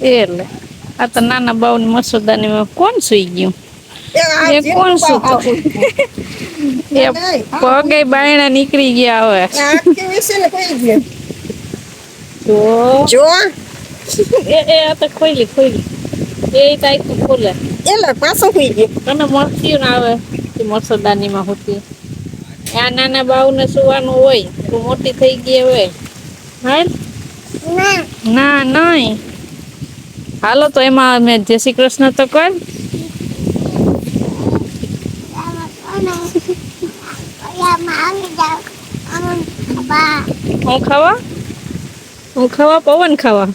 એટલે આ તો નાના બાઉની મસોદાની કોણ સુઈ ગયું? આ એ જેમ કોણ બાવ સૂતો? હાકું એ પગે બાયણા નીકળી ગયા હવે. આ કે વિશે ને કોઈ ગયો જો જો એ આ તો ખોઈલી એ તાઈ તો ખોલે એલા પાછો હોઈ ગયો અને મરતી ના આવે મસોદાની માં હોતી આ નાના બાઉને સુવાનું હોય તો મોટી થઈ ગઈ હવે હા ના નહીં હાલો તો એમાં મેં જય શ્રી કૃષ્ણ તો કર હું ખાવા પવન ખાવા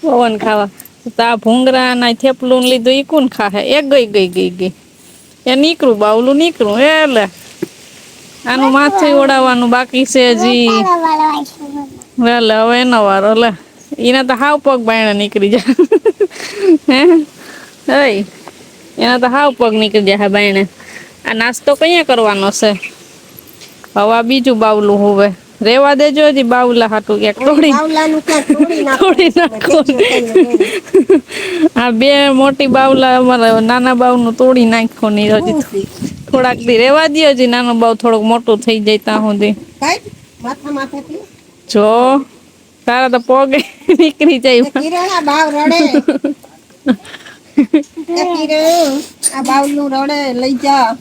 પવન ખાવા તા ભૂંગરા ના થેપલું લીધું ઈ કોણ ખાહે એક ગઈ એ નીકળું બાવલું નીકળું એટલે આનું માથું ઓડાવવાનું બાકી છે હજી લે હવે એનો વારો લે એના તો હાવ પગ બાયણા નીકળી જાય હે એના તો હાવ પગ નીકળી જાય બાયણે આ નાસ્તો કયા કરવાનો છે હવા બીજું બાવલું હોવે રેવા દેજો હજી બાવલા હાટું ક્યાંક તોડી નાખો આ બે મોટી બાવલા અમારા નાના બાવનું તોડી નાખો ની હજી થોડાક દી રેવા દો હજી નાનો બાવ થોડોક મોટું થઈ જાય ત્યાં સુધી જો તારા તો પગે નીકળી જાય આ બાવલું રડે લઈ જા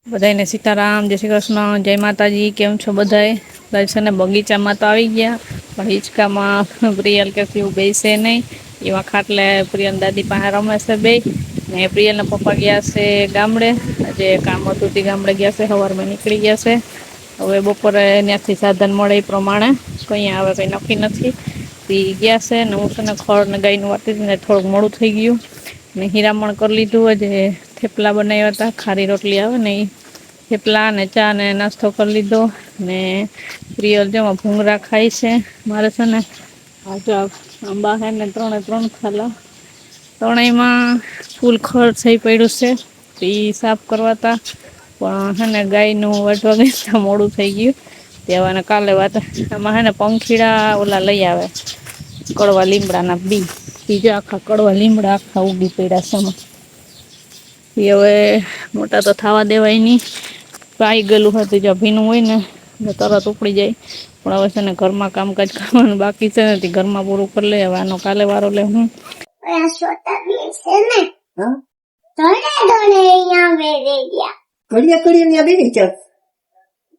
બધાને સીતારામ જય શ્રી કૃષ્ણ જય માતાજી કેમ છો બધાય છે ને બગીચામાં તો આવી ગયા પણ હિંચકામાં પ્રિયલ કે એવું બેસે નહીં એવા ખાટલે પ્રિયલ દાદી પાસે રમે છે બે ને પ્રિયલના પપ્પા ગયા છે ગામડે જે કામ હતું તે ગામડે ગયા છે સવારમાં નીકળી ગયા છે હવે બપોરે ત્યાંથી સાધન મળે એ પ્રમાણે કંઈ આવે કંઈ નક્કી નથી તે ગયા છે ને હું છે ને ખડ ને ગાયનું વાતી ને થોડુંક મોડું થઈ ગયું ને હીરામણ કરી લીધું જે થેપલા બનાવ્યા હતા ખારી રોટલી આવે ને એ થેપલા ને ચા ને નાસ્તો કરી લીધો ને પ્રિયલ જેમાં ભૂંગરા ખાય છે મારે છે ને જો આંબા છે ને 3 ખાલા ત્રણેયમાં ફૂલ ખડ થઈ પડ્યું છે તો એ સાફ કરવા હતા પણ છે ને ગાયનું વાટવા ગયા મોડું થઈ ગયું તેવાને કાલે વાત આમાં છે ને પંખીડા ઓલા લઈ આવે કડવા લીમડાના બીજા આખા કડવા લીમડા આખા ઉગી પડ્યા છે એ હવે મોટા તો થવા દેવાય નહીં પાઈ ગયેલું હતું જો ભીનું હોય ને તરત ઉપડી જાય પણ હવે છે ને ઘરમાં કામકાજ કરવાનું બાકી છે ને ઘરમાં પૂરું કરી લે હવે આનો કાલે વારો લે હું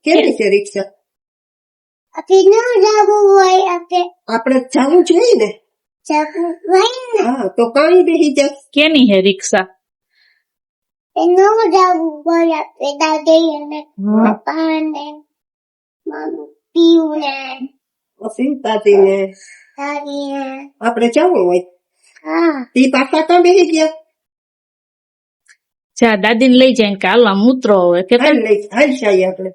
કેવી છે રિક્ષા આપણે જવું જોઈએ ને હા તો કઈ બેસી જા કેની હે રિક્ષા આપણે જવું હોય તી પાછા ક્યાં બેસી ગયા જા દાદી ને લઈ જાય કે હાલો આમ ઉતરો હવે કે હાલ શાહી આપણે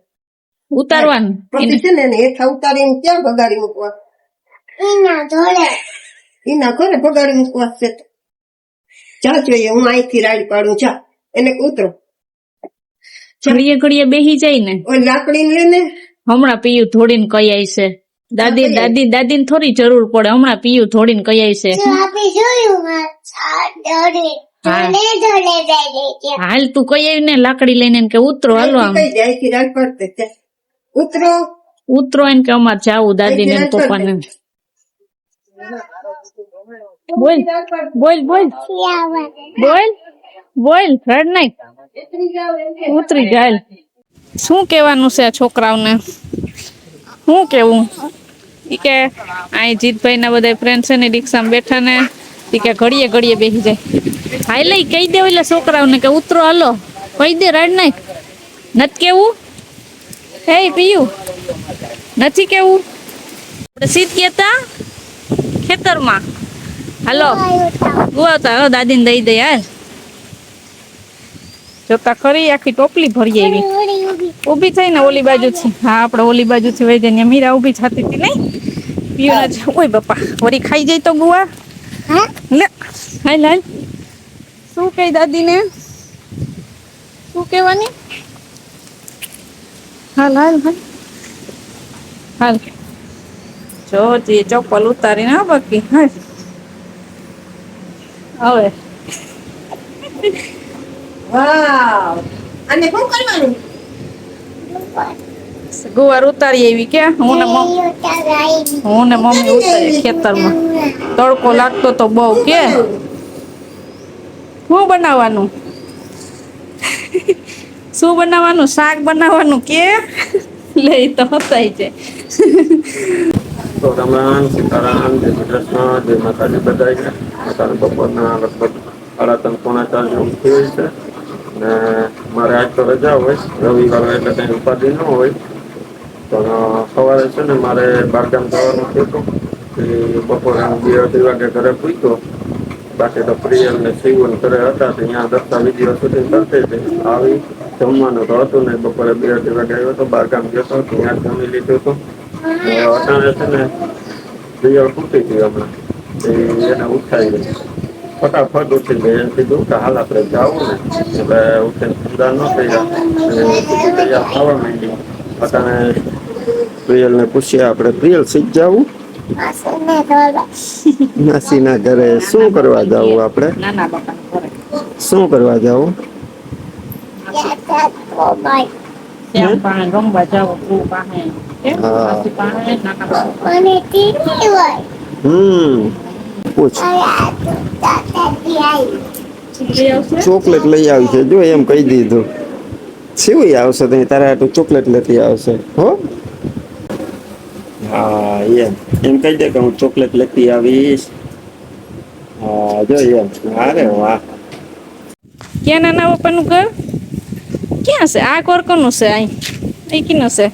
ઉતારવાનું પછી છે ને હેઠા ઉતારીને ક્યાં ભગાડી મૂકવા એના ઘરે ભગાડી મૂકવા છે ચા જોઈએ હું અહીંથી રાડ પાડું ચા એને ઉતરો ઘડીએ બેસી જાય ને ઓય લાકડી લે ને હમણાં પીયું ધોડીને કઈ આવી છે દાદી ને થોડી જરૂર પડે હમણાં પીયું ધોડીને કઈ આવી છે હાલ તું કઈ આવી ને લાકડી લઈને કે ઉતરો હાલો આમ ઉતરો એને કે અમારે જાવું દાદી ને પપ્પા ને બોલ રડ નાખ ઉતરી જાય શું કેવાનું છે આ છોકરાઓને શું કેવું ઈ કે અહીં જીતભાઈ ના બધા ફ્રેન્ડ છે ને રિક્ષામાં બેઠા ને ઈ કે ઘડીએ બેસી જાય હાઈ લઈ કહી દે એટલે છોકરાઓને કે ઉતરો હાલો કહી દે રડ નાખ નથી કેવું હે પીયું નથી કેવું આપણે સીધ કેતા ખેતરમાં હાલો ગુવાતા હો દાદીને દઈ દે હાલ જોતા ખરી આખી ટોપલી ભરી આવી ઊભી થઈ ને ઓલી બાજુથી હા આપણે ઓલી બાજુથી વહી જઈને મીરા ઊભી થતી હતી નહીં પીયું ને ઓય બાપા વળી ખાઈ જાય તો ગુવા લે હાલ શું કહી દાદીને શું કહેવાની હાલ જો તે ચપ્પલ ઉતારીને આ બાકી હવે વાવ અને શું કરવાનું ગુવાર ઉતારી એવી કે હું ને મમ્મી ઉતારી ખેતરમાં તડકો લાગતો તો બહુ કે શું બનાવવાનું શું બનાવવાનું શાક બનાવવાનું કે લઈ તો હતાઈ છે તો રામ સીતારામ જય શ્રી કૃષ્ણ જય માતાજી બધાય અત્યારે બપોરના લગભગ 3:30 પોણા 4 જેવું થયું છે ને મારે આજ તો રજા હોય રવિવાર એટલે કંઈ ઉપાધિ ન હોય પણ સવારે છે ને મારે બારગામ જવાનું થયું હતું બપોરે હું 2-2:30 વાગે ઘરે પૂછ્યો બાકી તો પ્રિયલ ને શિવન ઘરે હતા ત્યાં દસ્તાવેજીઓ સુધી કરતી હતી આવી જમવાનું તો હતું ને બપોરે 2-2:30 વાગે આવ્યો હતો બારગામ ગયો હતો ત્યાં જમી લીધું હતું અટાણે છે ને પ્રિયલ તૂટી ગઈ હમણાં એને ઉઠાઈ ગઈ ફટાફટ ઉઠી ગઈ એને કીધું કે હાલ આપણે જવું ને એટલે ઉઠીને ઠંડા ન થયા સીધી તૈયાર થવા માંડી અટાણે પ્રિયલને પૂછ્યા આપણે પ્રિયલ સીધ જવું માસીના ઘરે શું કરવા જવું આપણે નાના બાપા ઘરે શું કરવા જવું શ્યામ પાસે રમવા જાવ તું પાસે કેમ હા. માસી પાસે નાના બાપા પૂછ લઈ આવશે ચોકલેટ લઈ આવી છે જો એમ કહી દીધું શું આવશે તો તારા હાટું ચોકલેટ લેતી આવશે હો હા એમ કહી દે કે હું ચોકલેટ લેતી આવીશ હા જો એમ અરે વાહ ક્યાં નાના બાપાનું ઘર ક્યાં છે આ ઘર કોનું છે અહીં અહીં કીનું છે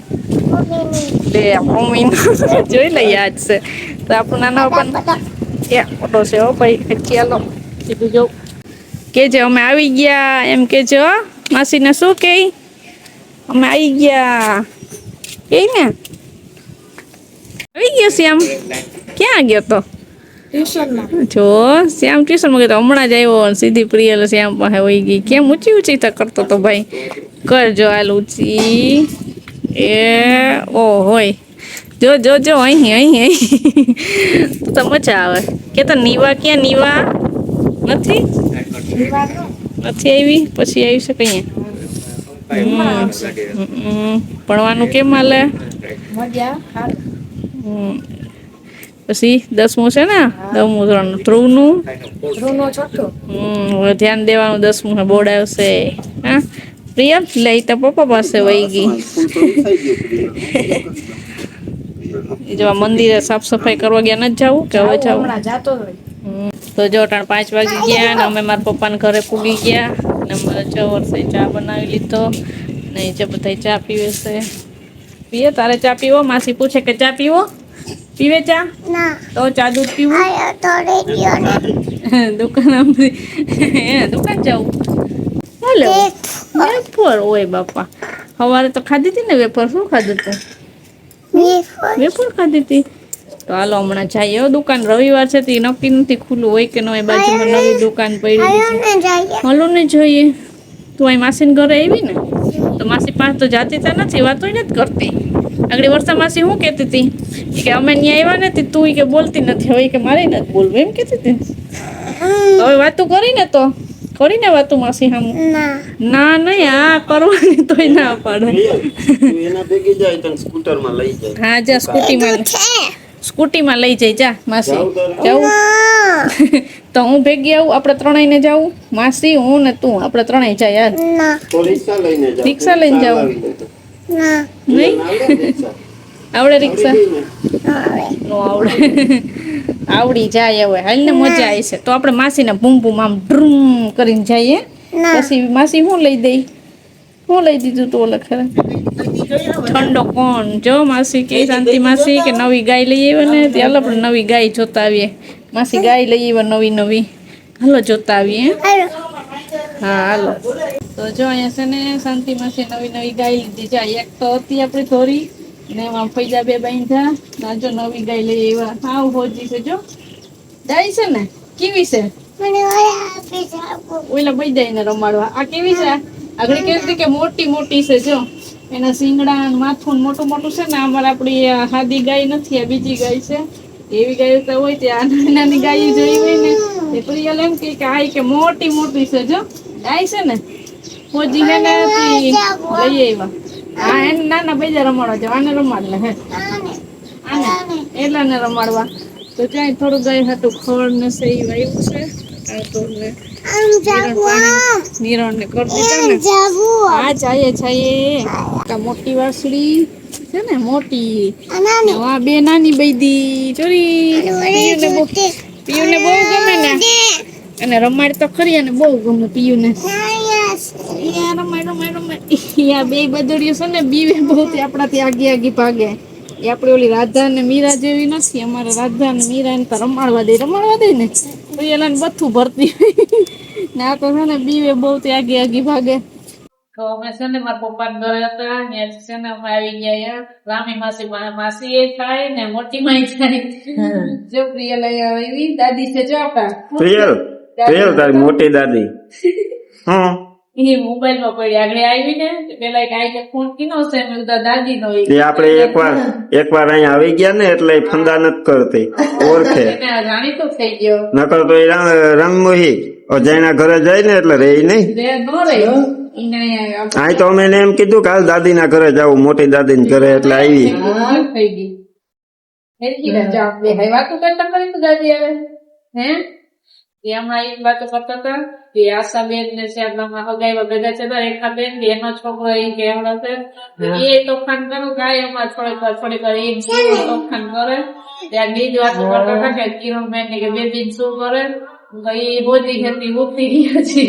બે મમ્મીનું જોઈ લઈએ યાદ છે તો આપણું નાના બાપાનું ક્યાં ફોટો છે હો ભાઈ ચાલો સીધું જો કેજે અમે આવી ગયા એમ કેજો હો. માસીને શું કે અમે આવી ગયા કે ને આવી ગયો શ્યામ ક્યાં ગયો તો જો શ્યામ ટ્યુશનમાં ગયો તો હમણાં જ આવ્યો અને સીધી પ્રિયલ શ્યામ પાસે વહી ગઈ કેમ ઊંચી ઊંચી તો કરતો તો ભાઈ કરજો હાલ ઊંચી એ ઓ હોય જો જો જો અહીં અહીં અહીં તો મજા આવે કે તો નીવા ક્યાં નીવા નથી નથી આવી પછી આવી શકે અહીંયા ભણવાનું કેમ હાલે પછી 10મું છે ને 10મું ધોરણ ધ્રુવનું હવે ધ્યાન દેવાનું 10મું બોર્ડ આવશે હા પ્રિયલ લઈ તો પપ્પા પાસે વહી ગઈ જો મંદિરે સાફ સફાઈ કરવા ગયા નથી જવું કે હવે જવું તો જો 5 વાગી ગયા ને અમે મારા પપ્પાના ઘરે પૂગી ગયા ને અમારે 6 વર્ષે ચા બનાવી લીધો ને જે બધા ચા પીવે છે પીએ તારે ચા પીવો માસી પૂછે કે ચા પીવો પીવે ચા તો ચા દૂધ પીવું દુકાન દુકાન જવું ચાલે વેફર ઓય બાપા સવારે તો ખાધી હતી ને વેફર શું ખાધું તું વેફર ખાધી હતી તો હાલો હમણાં જઈએ દુકાન રવિવાર છે તે નક્કી નથી ખુલ્લું હોય કે ન હોય બાજુમાં નવી દુકાન પડી છે હાલો ને જોઈએ તું અહીં માસીને ઘરે આવી ને તો માસી પાસે તો જાતી તા નથી વાતો નથી કરતી આગળ વર્ષા માસી શું કહેતી હતી કે અમે ત્યાં આવ્યા ને તું કે બોલતી નથી હવે કે મારે નથી બોલવું એમ કહેતી હતી હવે વાતું કરીને તો કરીને વાતું માસી સામું ના નહીં આ કરવાની તોય ના પાડે એના ભેગી જાય તને સ્કૂટરમાં લઈ જાય હા જા સ્કૂટીમાં લઈ જઈ જા માસી જાવું તો હું ભેગી આવું આપણે ત્રણેયને જાવું માસી હું ને તું આપણે ત્રણેય જાય યાર તો રિક્ષા લઈને જાવ રિક્ષા લઈને જાવ નહીં આવડે રિક્ષા નો આવડે આવડી જાય હવે હાલ ને મજા આવી છે તો આપણે માસીને બૂમ બૂમ આમ ડ્રૂમ કરીને જઈએ પછી માસી શું લઈ દઈ શું લઈ દીધું તું ઓલા ખરા ઠંડો કોણ જો માસી કે શાંતિ માસી કે નવી ગાય લઈ આવ્યા ને ત્યાં આપણે નવી ગાય જોતા આવીએ માસી ગાય લઈ આવ્યા નવી નવી હાલો જોતા આવીએ હા હાલો તો જો અહીંયા છે ને શાંતિ માસી નવી નવી ગાય લીધી જાય એક તો હતી આપણી થોરી ને એમાં પૈસા 2 બાંધ્યા ના જો નવી ગાય લઈ આવ્યા હા હોજી છે જો ગાય છે ને કેવી છે ઓલા બઈ જાય ને રમાડવા આ કેવી છે આગળ કેવી કે મોટી મોટી છે જો એના શિંગડા ને માથું ને મોટું મોટું છે ને. અમારે આપડી આ હાદી ગાય નથી, આ બીજી ગાય છે. એવી ગાયો તો હોય તે આ નાની નાની ગાયો જોઈ હોય ને એ પ્રિયલ એમ કે આ કે મોટી મોટી છે. જો ગાય છે ને ફોજી હે ને લઈ આવ્યા. હા એને નાના બીજા રમાડવા છે, આને રમાડ લે. હે આને એલાને રમાડવા તો ત્યાં થોડું ગાય હતું ખડ ને છે એ વાયું છે. આ તો ને નિરણ ને કરી દીધા ને. હા જાય મોટી વાસળી છે ને મોટી, આ બે નાની બૈદી ચોરી. પીયુને બહુ ગમે ને, અને રમાડ તો ખરી, અને બહુ ગમે પીયુને. રમાય બે બદડીઓ છે ને બીવે બહુ આપણાથી આગી આગી ભાગે. એ આપડે ઓલી રાધા ને મીરા જેવી નથી. અમારે રાધા ને મીરા ને તો રમાડવા દે ને પ્રિયલાને બધું ભરતી ને આ તો છે ને બીવે બહુ આગી આગી ભાગે. તો અમે છે ને મારા પપ્પા ને ઘરે હતા, ત્યાં છે ને અમે આવી ગયા રામી માસી. માસી એ થાય ને મોટી માઈ થાય. જો પ્રિયલ અહીંયા આવી દાદી છે. જો આપડા પ્રિયલ તારી મોટી દાદી એ મોબાઈલ માં પડી આગળ આવી ને પેલા કઈ ફોન કીનો છે દાદી નો. આપડે એકવાર અહીંયા આવી ગયા ને એટલે ફંદા નથી કરતી, ઓળખે. જાણીતો થઈ ગયો. નકર તો એ રંગમોહી અજાયના ઘરે જાય ને એટલે રે નહીં. અહીં તો અમે એને એમ કીધું કે હાલ દાદી ના ઘરે જાવ, મોટી દાદી ના ઘરે, એટલે આવી. થઈ ગઈ વાતો કરતા કરી તો દાદી આવે હે. હમણાં એ વાતો કરતા હતા કે આશાબેન ને છે આપણા હગાઈ ભેગા છે રેખાબેન, એનો છોકરો એ કેવડો છે એ તોફાન કરું ગાય એમાં થોડીક એ તોફાન કરે. ત્યાં બીજ વાતો કરતા હતા કે કિરણબેન ને કે બેબી શું કરે એ બોધી ખેતી ઉગતી ગયા છે.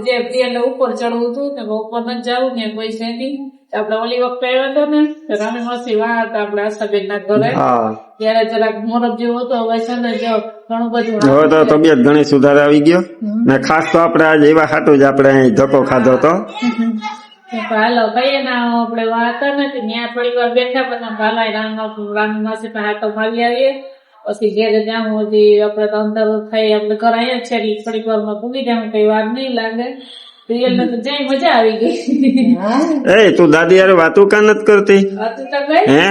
જે પ્રિયને ઉપર ચડવું હતું કે ઉપર નથી જવું ને કોઈ છે નહીં. આપડે ઓલી વખતે આવ્યો હતો ને રામી માસી વાહ હતા આપડે આશાબેન ના ઘરે, ત્યારે જરાક મોરબ જેવો હતો. હવે છે ને જો ઘણું બધું હવે તો તબિયત ઘણી સુધાર આવી ગયો ને. ખાસ તો આપડે આજે એવા હાટું જ આપડે અહીં ધક્કો ખાધો હતો. હાલો ભાઈ ના આપડે વાહ હતા ને ત્યાં થોડી વાર બેઠા, પછી ભાલાઈ રામી માસી પાસે હાટો મારી આવીએ. પછી ઘેરે જાઉં હજી આપડે તો અંદર થઈ આપડે કરાય છે એટલે થોડીક વાર માં ભૂલી જાઉં, કઈ વાર નહીં લાગે. પ્રિયલ ને તો જઈ મજા આવી ગઈ. એ તું દાદી યાર વાતું કા નથી કરતી? વાતું તો કઈ હે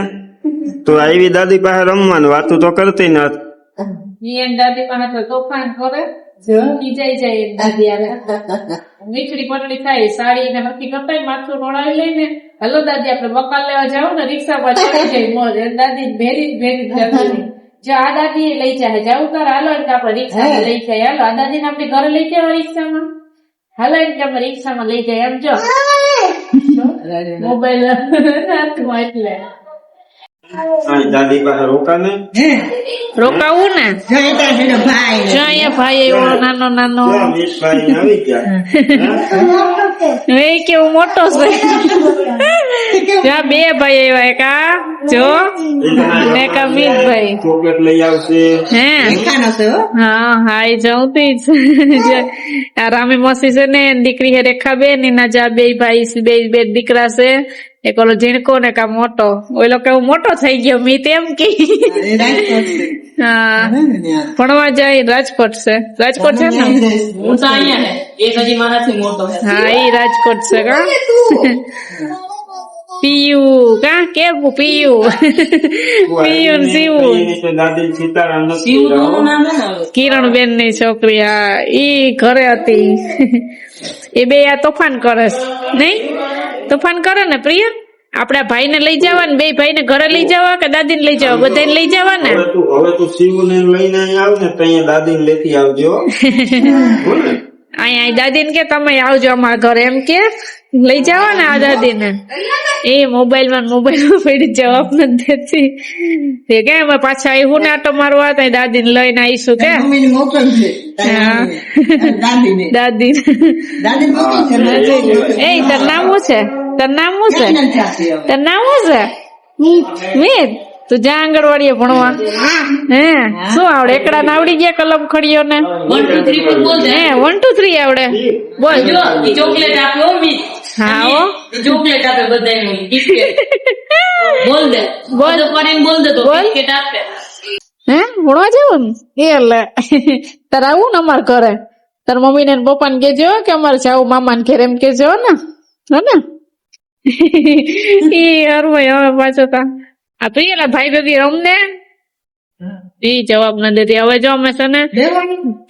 તું આવી દાદી પાસે રમવાનું, વાતું તો કરતી નથી. દાદી પાસે તો તોફાન કરે, જાય દાદી યારે મીઠડી પટડી થાય, સાડી ને નક્કી કરતા માથું રોડાવી લઈને હલો દાદી આપડે બકાલ લેવા જાવ ને રિક્ષા પર ચડી જાય મોજ. દાદી ભેરી જો આ દાદી લઈ જાય જવું તાર હાલો એટલે આપડે રિક્ષા લઈ જાય. હાલો આ દાદી ને આપડે ઘરે લઈ જવા રિક્ષામાં, હાલો એટલે આપણે રિક્ષામાં લઈ જાય. એમ જો મોબાઈલ હાથમાં એટલે દાદી પાસે રોકાવું ને જો અહીંયા ભાઈ એવો નાનો એ કેવું મોટો છે. જ્યાં બે ભાઈ આવ્યા, એક આ જો ને એક અમિતભાઈ ચોકલેટ લઈ આવશે. હે હા એ જવતી જ. આ રામી મોસી છે ને દીકરી હે રેખાબેન, એના જા બે ભાઈ બે દીકરા છે. એક ઓલો ઝીણકો ને કા મોટો, ઓલો કેવો મોટો થઈ ગયો મી તેમ કે. હા ભણવા જાય રાજકોટ છે. રાજકોટ છે ને? હા એ રાજકોટ છે. કા પીયુ કા કેવું પીયુ પીયુ શિવું કિરણબેન ની છોકરી. હા ઈ ઘરે હતી. એ બે આ તોફાન કરે નઈ? તોફાન કરે ને પ્રિય? આપડા ભાઈ ને લઈ જવા ને, બે ભાઈ ને ઘરે લઈ જવા કે દાદી ને લઈ જવા? બધાને લઈ જવા ને. હવે તું શિવ ને લઈને આવ ને ત્યાં દાદી ને લેતી આવજો. અહીંયા દાદી ને કે તમે આવજો અમારા ઘરે, એમ કે લઈ જવા ને આ દાદી ને. એ મોબાઈલ માં પડી જવાબ નથી દેતી. કે અમે પાછા આવ્યું ને આટો મારવા ત્યાં દાદી ને લઈને આવીશું કે દાદી. એ તાર નામ શું છે? તાર નામ શું છે? તાર નામ શું છે? મીત. તું જા આંગણવાડીએ ભણવા. હે શું આવડે? એકડા ને આવડી ગયા કલમ ખડીઓ ને? 1 2 3 હે 1 2 3 આવડે? બોલ. ચોકલેટ આપ્યો મીત. હા હો ચોકલેટ આપે બધાને. બોલ દે બોલ કરીને બોલ દે તો બિસ્કિટ આપે. હે ભણવા જવું ને એટલે તારે આવું ને અમારે ઘરે? તાર મમ્મી ને પપ્પા ને કેજો કે અમારે જાવું મામા ને ઘેર, એમ કેજો ને. હે ને ઈ હરવાય હવે પાછો તા આ પ્રિયલા ભાઈ બેબી રમને ઈ જવાબ ન દેતી. હવે જો અમે છે ને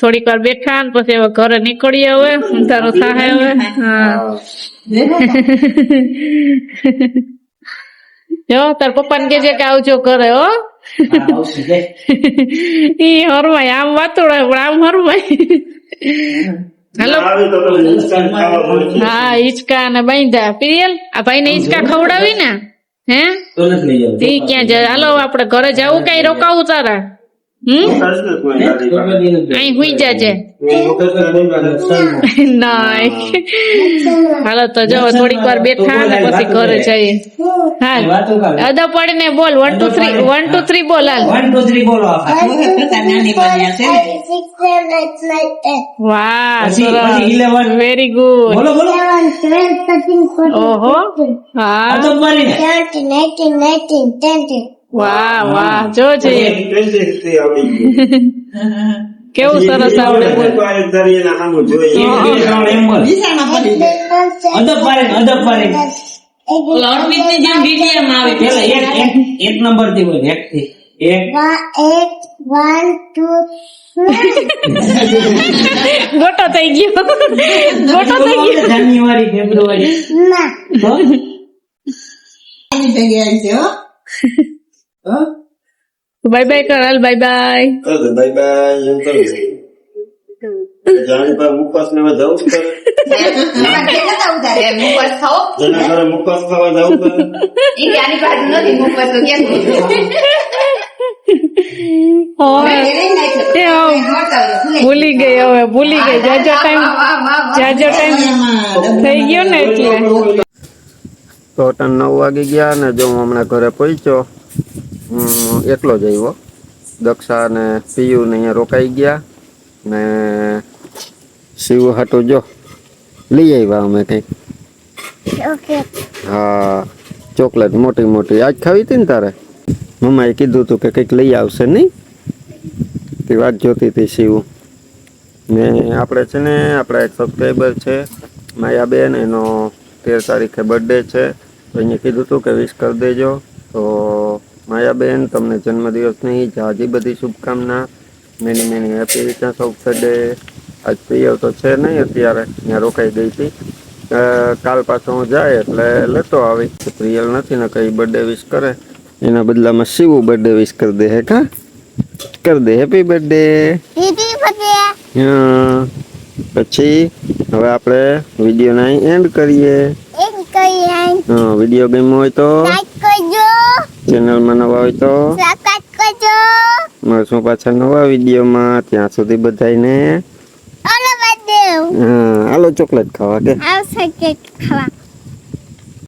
થોડીક વાર બેઠા ને પછી હવે ઘરે નીકળીએ. હવે અંધારો થાય હવે. હા જો તાર પપ્પા ને કેજે કે આવજો ઘરે હો. ઈ હરવાય આમ વાતોડાય પણ આમ હરવાય. હેલો હા હિંચકા ને બાંધ્યા. પ્રિયલ આ ભાઈ ને હિંચકા ખવડાવી ને હે ઈ ક્યાં જાય? હાલો આપડે ઘરે જવું કઈ રોકાવું તારા? અહીં હુઈ જાજે. નાય હાલો તો જો થોડીક વાર બેઠા ને પછી ઘરે જઈએ. હા અદા પડીને બોલ 1 2 3 1 2 3 બોલ હાલ. 1 2 3 બોલો. વાહ પછી 11 વેરી ગુડ. બોલો બોલો. ઓહો હા તો મારીને વાહ વાહ જોજે કેવું સરસ આવડે બોલ. એમ બોલ. અદબ પાડીને ઓલા અર્પિતની જેમ વીડિયામાં આવે પેલા એક નંબર થી બોલ. એક થી એક ગોટો થઈ ગયો ગોટો થઈ ગયો. જાન્યુઆરી ફેબ્રુઆરી બાય બાય કર હાલ. Bye bye. બાય બાય એમ કરો જાણી પર મુખવાસ ને જવું જ કરે. જેના ઘરે મુખવાસ ખાવા જવું કરે. ભૂલી ગઈ હવે ભૂલી ગઈ. જાજો ટાઈમ થઈ ગયો ને એટલે. તો 9 વાગી ગયા ને જો હું હમણાં ઘરે પહોંચ્યો. એકલો જ આવ્યો. દક્ષા ને પિયુ ને અહીંયા રોકાઈ ગયા ને શિવ હાટું જો લઈ આવ્યા અમે કંઈક. હા ચોકલેટ મોટી મોટી આજ ખાવી હતી ને તારે? મમ્માએ કીધું હતું કે કંઈક લઈ આવશે નહીં તે વાત જોતી હતી શિવ ને. આપણે છે ને આપણા એક સબસ્ક્રાઈબર છે માયાબેન, એનો 13 તારીખે બર્થડે છે તો અહીંયા કીધું હતું કે વિશ કરી દેજો. તો માયાબેન તમને જન્મદિવસની જાજી બધી શુભકામના. Many happy returns of the day. આજ પ્રિય તો છે નહીં અત્યારે, ત્યાં રોકાઈ ગઈ હતી. કાલ પાછો હું જાય એટલે લેતો આવી. પ્રિયલ નથી ને કઈ બર્થડે વિશ કરે એના બદલામાં શિવ બર્થડે વિશ કરી દે. હે કા કરી દે હેપી બર્થડે. હા પછી હવે આપણે વિડીયોને અહીં એન્ડ કરીએ. હા વિડીયો ગમ્યો હોય તો ચેનલમાં નવા હોય તો મળશું પાછા નવા વિડીયોમાં. ત્યાં સુધી બધાને હા હાલો ચોકલેટ ખાવા કે આવશે કેક ખાવા.